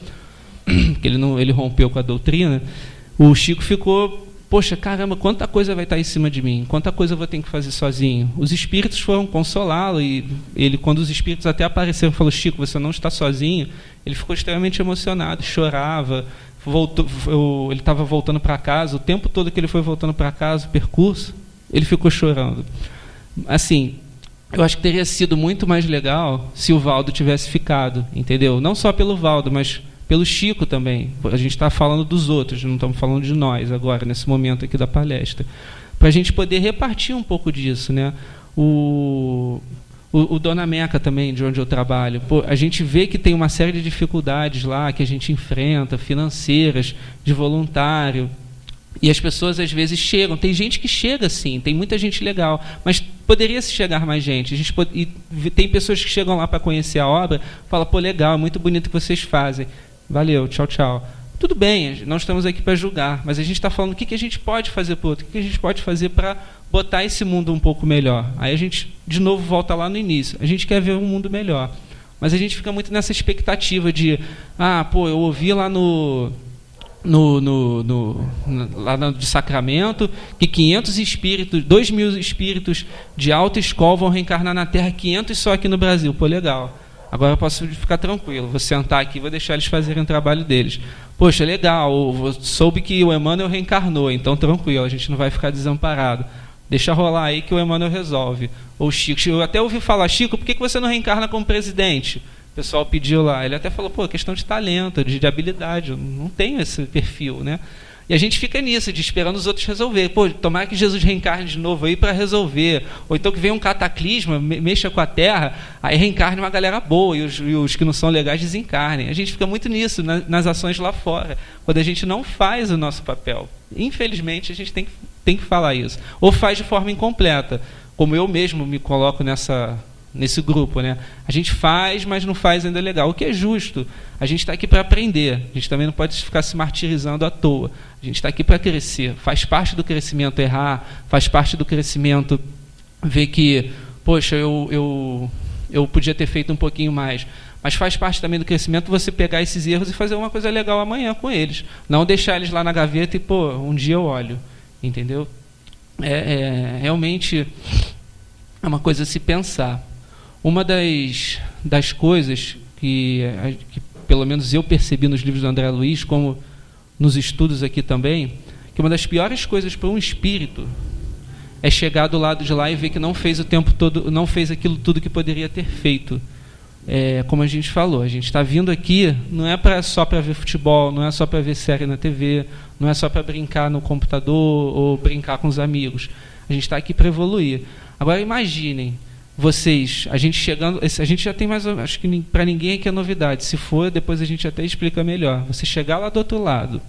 que ele rompeu com a doutrina, o Chico ficou, poxa, caramba, quanta coisa vai estar em cima de mim, quanta coisa eu vou ter que fazer sozinho. Os espíritos foram consolá-lo, e ele, quando os espíritos até apareceram, falou: Chico, você não está sozinho. Ele ficou extremamente emocionado, chorava, ele estava voltando para casa, o tempo todo que ele foi voltando para casa, o percurso, ele ficou chorando. Assim, eu acho que teria sido muito mais legal se o Valdo tivesse ficado, entendeu? Não só pelo Valdo, mas pelo Chico também. A gente está falando dos outros, não estamos falando de nós agora, nesse momento aqui da palestra. Para a gente poder repartir um pouco disso, né? O Dona Meca também, de onde eu trabalho, a gente vê que tem uma série de dificuldades lá que a gente enfrenta, financeiras, de voluntário, e as pessoas às vezes chegam, tem gente que chega sim, tem muita gente legal, mas poderia se chegar mais gente. E tem pessoas que chegam lá para conhecer a obra, falam: pô, legal, muito bonito o que vocês fazem, valeu, tchau, tchau. Tudo bem, não estamos aqui para julgar, mas a gente está falando o que a gente pode fazer para o outro, o que a gente pode fazer para botar esse mundo um pouco melhor. Aí a gente, de novo, volta lá no início. A gente quer ver um mundo melhor, mas a gente fica muito nessa expectativa de: eu ouvi lá lá de Sacramento que 500 espíritos, 2.000 espíritos de alta escola vão reencarnar na Terra, 500 só aqui no Brasil. Pô, legal. Agora eu posso ficar tranquilo, vou sentar aqui e vou deixar eles fazerem o trabalho deles. Poxa, legal, soube que o Emmanuel reencarnou, então tranquilo, a gente não vai ficar desamparado. Deixa rolar aí que o Emmanuel resolve. Ou Chico, eu até ouvi falar: Chico, por que você não reencarna como presidente? O pessoal pediu lá, ele até falou: questão de talento, de habilidade, eu não tenho esse perfil, né? E a gente fica nisso, de esperando os outros resolver. Tomara que Jesus reencarne de novo aí para resolver. Ou então que venha um cataclisma, mexa com a Terra, aí reencarne uma galera boa, e os que não são legais desencarnem. A gente fica muito nisso, nas ações lá fora, quando a gente não faz o nosso papel. Infelizmente, a gente tem que falar isso. Ou faz de forma incompleta, como eu mesmo me coloco nesse grupo, né? A gente faz, mas não faz ainda legal, o que é justo. A gente está aqui para aprender, a gente também não pode ficar se martirizando à toa. A gente está aqui para crescer, faz parte do crescimento errar, faz parte do crescimento ver que, poxa, eu podia ter feito um pouquinho mais, mas faz parte também do crescimento você pegar esses erros e fazer uma coisa legal amanhã com eles, não deixar eles lá na gaveta e, um dia eu olho, entendeu? Realmente é uma coisa a se pensar. Uma das coisas que pelo menos eu percebi nos livros do André Luiz, como nos estudos aqui também, que uma das piores coisas para um espírito é chegar do lado de lá e ver que não fez o tempo todo, não fez aquilo tudo que poderia ter feito. Como a gente falou, a gente está vindo aqui, não é só para ver futebol, não é só para ver série na TV, não é só para brincar no computador ou brincar com os amigos. A gente está aqui para evoluir. Agora imaginem, vocês, a gente chegando, a gente já tem mais, acho que para ninguém aqui é novidade, se for, depois a gente até explica melhor. Você chegar lá do outro lado,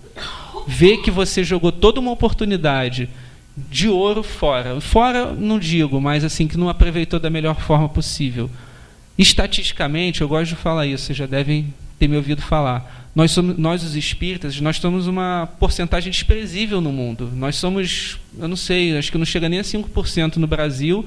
ver que você jogou toda uma oportunidade de ouro fora não digo, mas assim, que não aproveitou da melhor forma possível. Estatisticamente, eu gosto de falar isso, vocês já devem ter me ouvido falar. Nós os espíritas, nós somos uma porcentagem desprezível no mundo. Nós somos, eu não sei, acho que não chega nem a 5% no Brasil,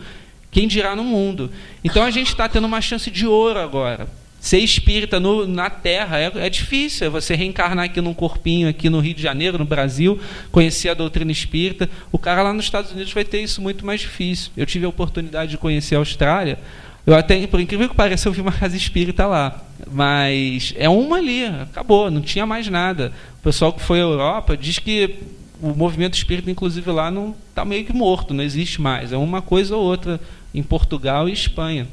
quem dirá no mundo. Então a gente está tendo uma chance de ouro agora. Ser espírita na Terra é difícil, é você reencarnar aqui num corpinho, aqui no Rio de Janeiro, no Brasil, conhecer a doutrina espírita. O cara lá nos Estados Unidos vai ter isso muito mais difícil. Eu tive a oportunidade de conhecer a Austrália, eu até, por incrível que pareça, eu vi uma casa espírita lá, mas é uma ali, acabou, não tinha mais nada. O pessoal que foi à Europa diz que o movimento espírita, inclusive lá, não está meio que morto, não existe mais, é uma coisa ou outra em Portugal e Espanha.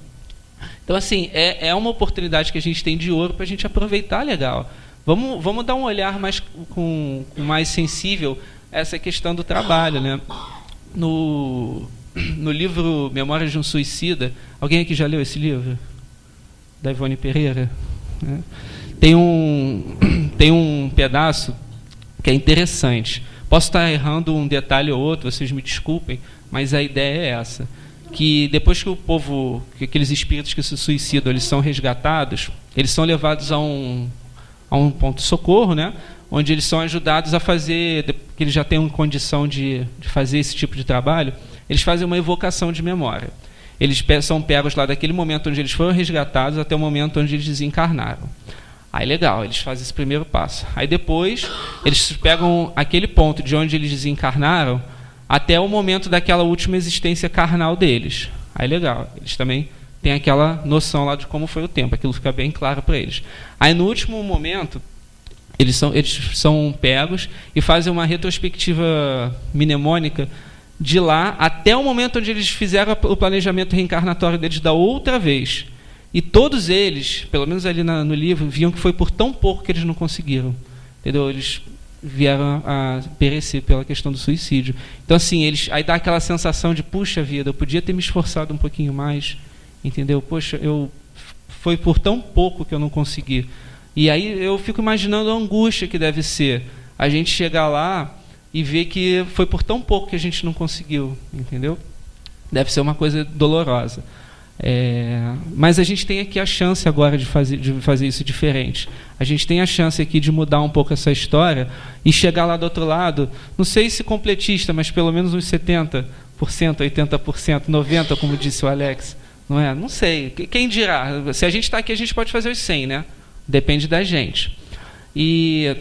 Então, assim, é uma oportunidade que a gente tem de ouro para a gente aproveitar legal. Vamos dar um olhar com mais sensível a essa questão do trabalho, né? No livro Memórias de um Suicida, alguém aqui já leu esse livro? Da Ivone Pereira? Tem um pedaço que é interessante. Posso estar errando um detalhe ou outro, vocês me desculpem, mas a ideia é essa. que depois que o povo, que aqueles espíritos que se suicidam, eles são resgatados, eles são levados a um ponto de socorro, né? Onde eles são ajudados a fazer, que eles já têm condição de fazer esse tipo de trabalho, eles fazem uma evocação de memória. Eles são pegos lá daquele momento onde eles foram resgatados até o momento onde eles desencarnaram. Aí legal, eles fazem esse primeiro passo. Aí depois, eles pegam aquele ponto de onde eles desencarnaram até o momento daquela última existência carnal deles. Aí legal, eles também têm aquela noção lá de como foi o tempo, aquilo fica bem claro para eles. Aí no último momento, eles são pegos e fazem uma retrospectiva mnemônica de lá até o momento onde eles fizeram o planejamento reencarnatório deles da outra vez. E todos eles, pelo menos ali no livro, viam que foi por tão pouco que eles não conseguiram. Entendeu? Eles vieram a perecer pela questão do suicídio. Então, assim, aí dá aquela sensação de, puxa vida, eu podia ter me esforçado um pouquinho mais, entendeu? Poxa, foi por tão pouco que eu não consegui. E aí eu fico imaginando a angústia que deve ser a gente chegar lá e ver que foi por tão pouco que a gente não conseguiu, entendeu? Deve ser uma coisa dolorosa. Mas a gente tem aqui a chance agora de fazer isso diferente. A gente tem a chance aqui de mudar um pouco essa história e chegar lá do outro lado, não sei se completista, mas pelo menos uns 70%, 80%, 90%, como disse o Alex. Não é? Não sei. Quem dirá? Se a gente está aqui, a gente pode fazer os 100, né? Depende da gente. E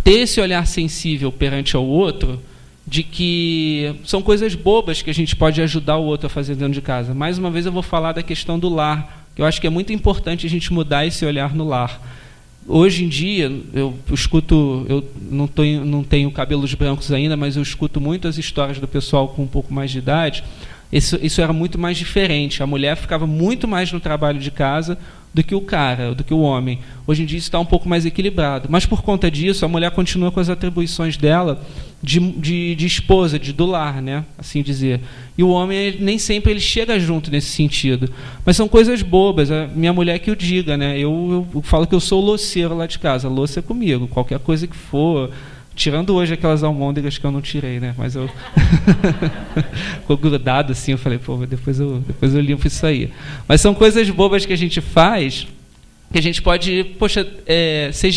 ter esse olhar sensível perante ao outro, de que são coisas bobas que a gente pode ajudar o outro a fazer dentro de casa. Mais uma vez eu vou falar da questão do lar, que eu acho que é muito importante a gente mudar esse olhar no lar. Hoje em dia, eu não tenho cabelos brancos ainda, mas eu escuto muitas histórias do pessoal com um pouco mais de idade. Isso era muito mais diferente. A mulher ficava muito mais no trabalho de casa do que o cara, do que o homem. Hoje em dia isso está um pouco mais equilibrado. Mas por conta disso, a mulher continua com as atribuições dela de esposa, do lar, né? Assim dizer. E o homem nem sempre ele chega junto nesse sentido. Mas são coisas bobas. A minha mulher que o diga, né? Eu falo que eu sou o louceiro lá de casa. A louça é comigo. Qualquer coisa que for. Tirando hoje aquelas almôndegas que eu não tirei, né? Mas eu ficou grudado assim, eu falei, pô, depois eu limpo isso aí. Mas são coisas bobas que a gente faz, que a gente pode, poxa, ser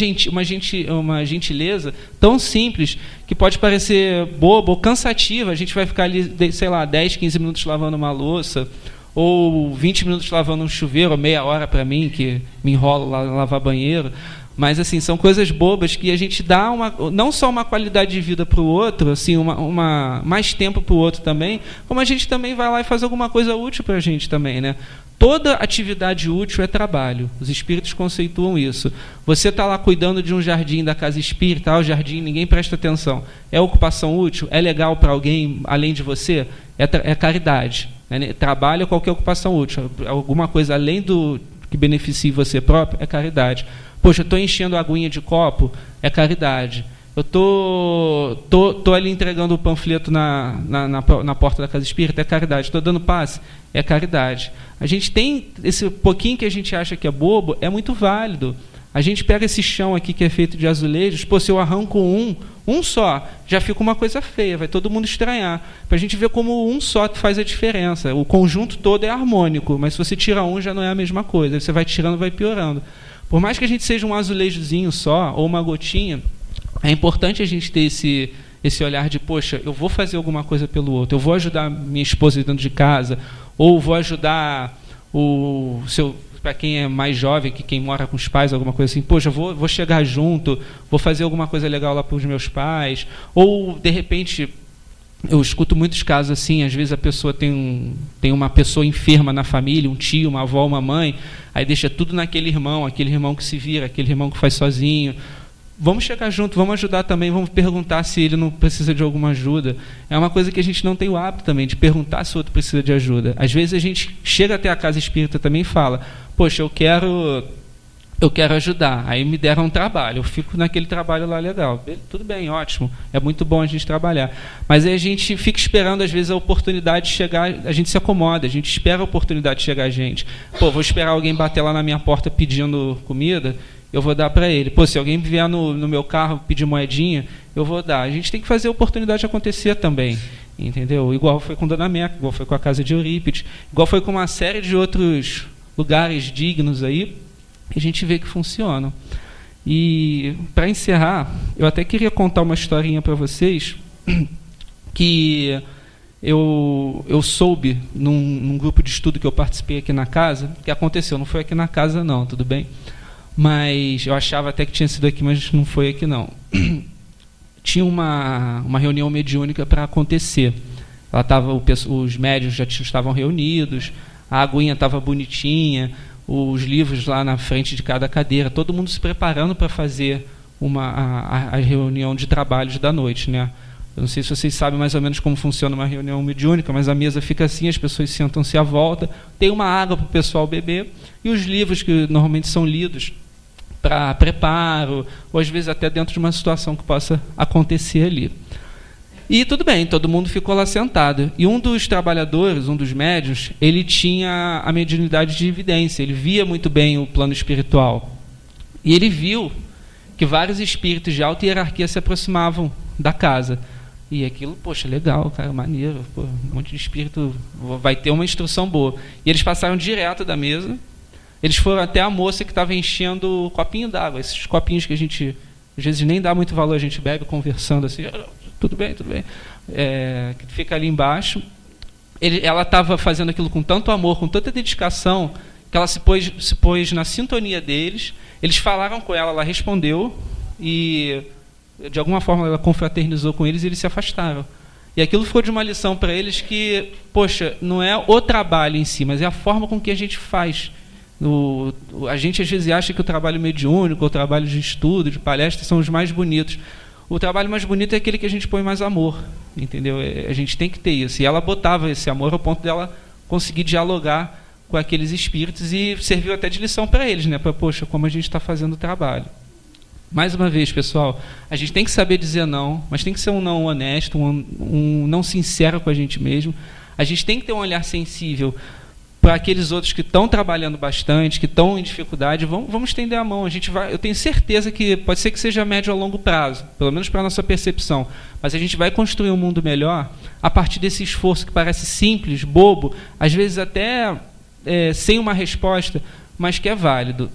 uma gentileza tão simples, que pode parecer boba ou cansativa. A gente vai ficar ali, sei lá, 10, 15 minutos lavando uma louça, ou 20 minutos lavando um chuveiro, ou meia hora para mim, que me enrolo lá lavar banheiro. Mas assim, são coisas bobas que a gente dá não só uma qualidade de vida para o outro, assim, mais tempo para o outro também, como a gente também vai lá e faz alguma coisa útil para a gente também, né? Toda atividade útil é trabalho. Os espíritos conceituam isso. Você está lá cuidando de um jardim da casa espírita, o jardim, ninguém presta atenção. É ocupação útil? É legal para alguém além de você? É caridade. Né? Trabalho é qualquer ocupação útil. Alguma coisa além do que beneficie você próprio é caridade. Poxa, eu estou enchendo a aguinha de copo, é caridade. Eu tô ali entregando o panfleto na porta da casa espírita, é caridade. Estou dando passe, é caridade. A gente tem esse pouquinho que a gente acha que é bobo, é muito válido. A gente pega esse chão aqui que é feito de azulejos, pô, se eu arranco um só, já fica uma coisa feia, vai todo mundo estranhar. Para a gente ver como um só faz a diferença. O conjunto todo é harmônico, mas se você tira um, já não é a mesma coisa. Você vai tirando, vai piorando. Por mais que a gente seja um azulejozinho só, ou uma gotinha, é importante a gente ter esse olhar de, poxa, eu vou fazer alguma coisa pelo outro, eu vou ajudar minha esposa dentro de casa, ou vou ajudar para quem é mais jovem, quem mora com os pais, alguma coisa assim, poxa, vou chegar junto, vou fazer alguma coisa legal lá para os meus pais, ou, de repente, eu escuto muitos casos assim, às vezes a pessoa tem uma pessoa enferma na família, um tio, uma avó, uma mãe, aí deixa tudo naquele irmão que se vira, aquele irmão que faz sozinho. Vamos chegar junto, vamos ajudar também, vamos perguntar se ele não precisa de alguma ajuda. É uma coisa que a gente não tem o hábito também, de perguntar se o outro precisa de ajuda. Às vezes a gente chega até a casa espírita também e fala, poxa, eu quero ajudar. Aí me deram um trabalho, eu fico naquele trabalho lá legal. Tudo bem, ótimo, é muito bom a gente trabalhar. Mas aí a gente fica esperando, às vezes, a oportunidade de chegar, a gente se acomoda, a gente espera a oportunidade de chegar a gente. Pô, vou esperar alguém bater lá na minha porta pedindo comida, eu vou dar para ele. Pô, se alguém vier no meu carro pedir moedinha, eu vou dar. A gente tem que fazer a oportunidade acontecer também. entendeu? Igual foi com Dona Meca, igual foi com a casa de Eurípides, igual foi com uma série de outros lugares dignos aí, que a gente vê que funcionam. E, para encerrar, eu até queria contar uma historinha para vocês, que eu soube, num grupo de estudo que eu participei aqui na casa, que aconteceu, não foi aqui na casa não, tudo bem? Mas eu achava até que tinha sido aqui, mas não foi aqui não. Tinha uma reunião mediúnica para acontecer. Os médiuns já estavam reunidos, a aguinha estava bonitinha, os livros lá na frente de cada cadeira, todo mundo se preparando para fazer a reunião de trabalhos da noite, né? Eu não sei se vocês sabem mais ou menos como funciona uma reunião mediúnica, mas a mesa fica assim, as pessoas sentam-se à volta, tem uma água para o pessoal beber, e os livros que normalmente são lidos para preparo, ou às vezes até dentro de uma situação que possa acontecer ali. E tudo bem, todo mundo ficou lá sentado. E um dos trabalhadores, um dos médiuns, ele tinha a mediunidade de evidência, ele via muito bem o plano espiritual. E ele viu que vários espíritos de alta hierarquia se aproximavam da casa. E aquilo, poxa, legal, cara, maneiro, pô, um monte de espírito, vai ter uma instrução boa. E eles passaram direto da mesa, eles foram até a moça que estava enchendo o copinho d'água, esses copinhos que a gente, às vezes, nem dá muito valor, a gente bebe conversando assim, tudo bem, que fica ali embaixo. Ela estava fazendo aquilo com tanto amor, com tanta dedicação, que ela se pôs na sintonia deles, eles falaram com ela, ela respondeu, e de alguma forma ela confraternizou com eles e eles se afastaram. E aquilo foi de uma lição para eles que, poxa, não é o trabalho em si, mas é a forma com que a gente faz. A gente às vezes acha que o trabalho mediúnico, o trabalho de estudo, de palestra, são os mais bonitos. O trabalho mais bonito é aquele que a gente põe mais amor, entendeu? A gente tem que ter isso. E ela botava esse amor ao ponto dela conseguir dialogar com aqueles espíritos e serviu até de lição para eles, né? Para, poxa, como a gente está fazendo o trabalho. Mais uma vez, pessoal, a gente tem que saber dizer não, mas tem que ser um não honesto, um não sincero com a gente mesmo. A gente tem que ter um olhar sensível para aqueles outros que estão trabalhando bastante, que estão em dificuldade. Vamos estender a mão. Eu tenho certeza que pode ser que seja médio a longo prazo, pelo menos para a nossa percepção, mas a gente vai construir um mundo melhor a partir desse esforço que parece simples, bobo, às vezes até sem uma resposta, mas que é válido.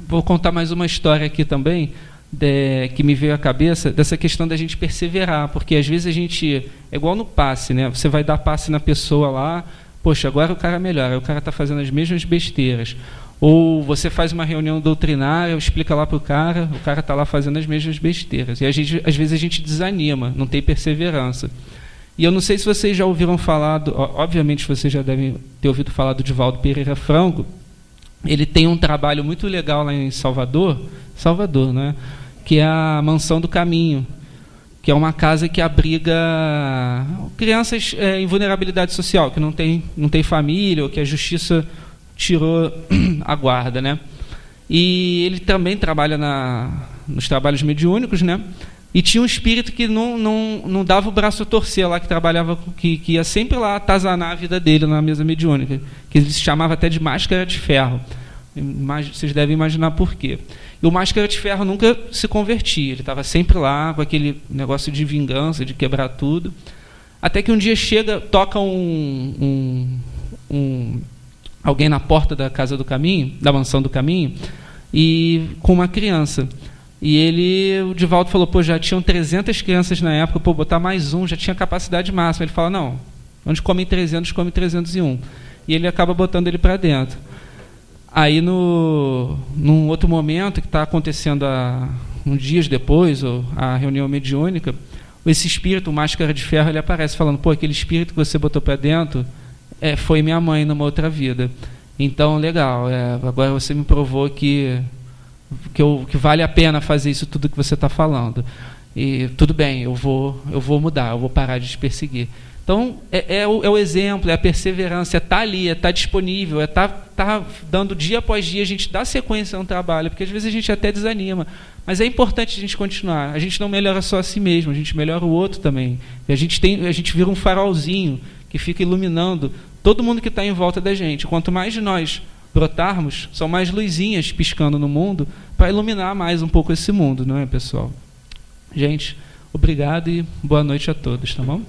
Vou contar mais uma história aqui também, que me veio à cabeça, dessa questão da gente perseverar, porque às vezes a gente, é igual no passe, né? Você vai dar passe na pessoa lá, poxa, agora o cara melhora, o cara está fazendo as mesmas besteiras. Ou você faz uma reunião doutrinária, explica lá para o cara está lá fazendo as mesmas besteiras. E às vezes a gente desanima, não tem perseverança. E eu não sei se vocês já ouviram falar, obviamente vocês já devem ter ouvido falar do Divaldo Pereira Franco. Ele tem um trabalho muito legal lá em Salvador, né? Que é a Mansão do Caminho, que é uma casa que abriga crianças em vulnerabilidade social, que não tem família, ou que a justiça tirou a guarda, né? E ele também trabalha nos trabalhos mediúnicos, né? E tinha um espírito que não dava o braço a torcer lá, que trabalhava, que ia sempre lá atazanar a vida dele na mesa mediúnica, que ele se chamava até de Máscara de Ferro. Vocês devem imaginar por quê. E o Máscara de Ferro nunca se convertia, ele estava sempre lá com aquele negócio de vingança, de quebrar tudo. Até que um dia toca alguém na porta da casa do Caminho, da Mansão do Caminho, e com uma criança. E o Divaldo falou, pô, já tinham 300 crianças na época, pô, botar mais um, já tinha capacidade máxima. Ele fala, não, onde comem 300, come 301. E ele acaba botando ele para dentro. Aí, num outro momento, que está acontecendo uns dias depois, a reunião mediúnica, esse espírito, o Máscara de Ferro, ele aparece falando, pô, aquele espírito que você botou para dentro foi minha mãe numa outra vida. Então, legal, agora você me provou que vale a pena fazer isso tudo que você está falando. E tudo bem, eu vou mudar, eu vou parar de te perseguir. Então, é o exemplo, é a perseverança, é estar ali, é estar disponível, é estar dando dia após dia, a gente dá sequência no trabalho, porque às vezes a gente até desanima. Mas é importante a gente continuar. A gente não melhora só a si mesmo, a gente melhora o outro também. E a gente vira um farolzinho que fica iluminando todo mundo que está em volta da gente. Quanto mais de nós brotarmos, são mais luzinhas piscando no mundo para iluminar mais um pouco esse mundo, não é, pessoal? Gente, Obrigado e boa noite a todos, tá bom?